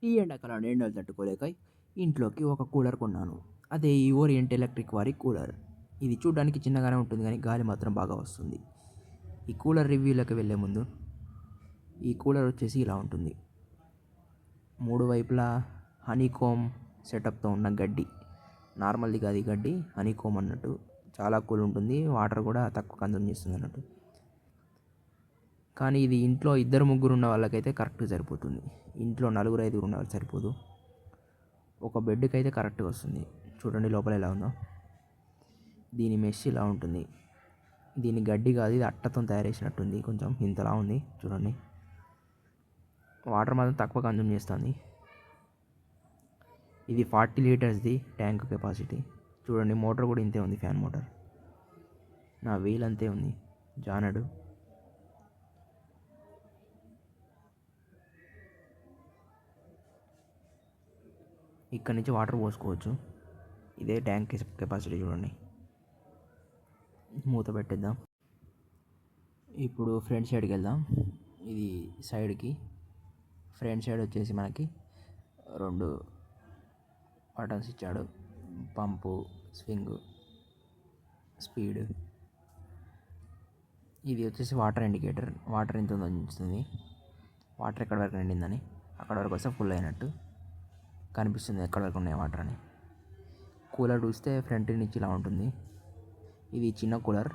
ఈ ఎండాకాలం ఎండలు తట్టుకోలేక ఇంట్లోకి ఒక కూలర్ కొన్నాను. అదే ఈ ఓరియంట్ ఎలక్ట్రిక్ వారి కూలర్. ఇది చూడడానికి చిన్నగానే ఉంటుంది కానీ గాలి మాత్రం బాగా వస్తుంది. ఈ కూలర్ రివ్యూలోకి వెళ్ళే ముందు ఈ కూలర్ వచ్చేసి ఇలా ఉంటుంది. 3 వైపులా హనీకోమ్ సెటప్తో ఉన్న గడ్డి. నార్మల్ది కాదు ఈ గడ్డి, హనీకోమ్ అన్నట్టు. చాలా కూల్ ఉంటుంది, వాటర్ కూడా తక్కువ కన్సూమ్ చేస్తుంది అన్నట్టు. కానీ ఇది ఇంట్లో 2-3 ఉన్న వాళ్ళకైతే కరెక్ట్గా సరిపోతుంది. ఇంట్లో 4-5 ఉన్న వాళ్ళు సరిపోదు. ఒక బెడ్కి అయితే కరెక్ట్గా వస్తుంది. చూడండి లోపల ఎలా ఉందో. దీని మెష్ ఇలా ఉంటుంది. దీని గడ్డి కాదు, ఇది అట్టతో తయారు చేసినట్టుంది. కొంచెం ఇంతలా ఉంది చూడండి. వాటర్ మాత్రం తక్కువ కన్జ్యూమ్ చేస్తుంది. ఇది 40 లీటర్స్ది ట్యాంక్ కెపాసిటీ. చూడండి మోటార్ కూడా ఇంతే ఉంది, ఫ్యాన్ మోటార్. నా వీల్ అంతే ఉంది, జానడు. ఇక్కడ నుంచి వాటర్ పోసుకోవచ్చు. ఇదే ట్యాంక్ కెపాసిటీ చూడండి. మూత పెట్టేద్దాం. ఇప్పుడు ఫ్రంట్ సైడ్కి వెళ్దాం. ఇది సైడ్కి ఫ్రంట్ సైడ్ వచ్చేసి మనకి 2 బటన్స్ ఇచ్చాడు. పంపు, స్వింగ్, స్పీడ్. ఇది వచ్చేసి వాటర్ ఇండికేటర్. వాటర్ ఎంత ఉందో చూస్తుంది. వాటర్ ఎక్కడి వరకు నిండిందని. అక్కడ వరకు వస్తే ఫుల్ అయినట్టు కనిపిస్తుంది, ఎక్కడి వరకు ఉన్నాయి వాటర్ అని. కూలర్ చూస్తే ఫ్రంట్ నుంచి ఇలా ఉంటుంది. ఇది చిన్న కూలర్.